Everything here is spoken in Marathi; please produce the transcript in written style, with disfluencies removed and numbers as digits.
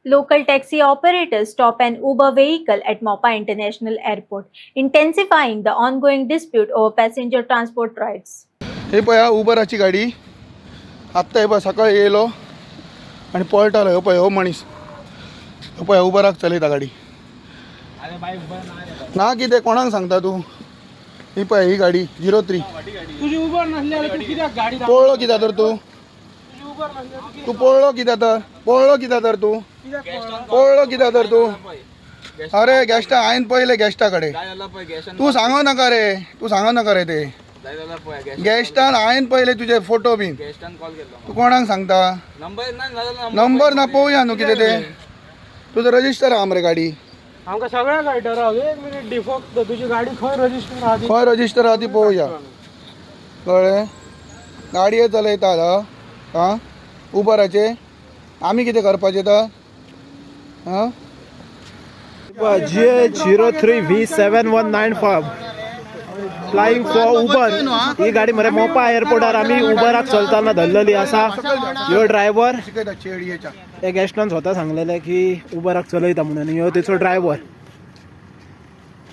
Local taxi operators stop an Uber vehicle at Mopa International Airport, intensifying the ongoing dispute over passenger transport rights. हे पळय उबराची गाडी आत्ता हे पळय सकाळी येयलो आणि पळटालो हो पळय हो मनीस हो पळय उबराक चलयता गाडी ना कितें कोणाक सांगता तूं ही पळय ही गाडी 03 तुझी उबर नसल्यावर तू कित्याक गाडी पळलो कित्याक तर तूं तू पळलो कित्याक तर पळलो कित्याक तर तूं पळलो कित्याक तर तूं अरे गॅस्टा हांवें पळयलें गॅस्टा कडेन तूं सांगो नाका रे ते गॅस्टान हांवें पळयले तुजे फोटो बीन तूं कोणाक सांगता नंबर ना पळोवया न्हू कितें ते तुजो रजिस्टर आहा मरे गाडी आमकां सगळ्या कळटा राव एक मिनिट डिफॉल्ट तुझी गाडी खंय रजिस्टर आहा ती खंय रजिस्टर आहा ती पळोवया कळ्ळें गाडये चलयता आं उबराचे आमी कितें करपाचें तर आं GH03V719 फ्लाइंग फॉर उबर ही गाडी मरे मोपा एअरपोर्टार आमी उबराक चलताना धरलेली आसा ह्यो ड्रायव्हर शिकयता चेडयेच्या त्या गॅस्टान स्वता सांगलेलें की उबराक चलयता म्हणून ह्यो तेचो ड्रायव्हर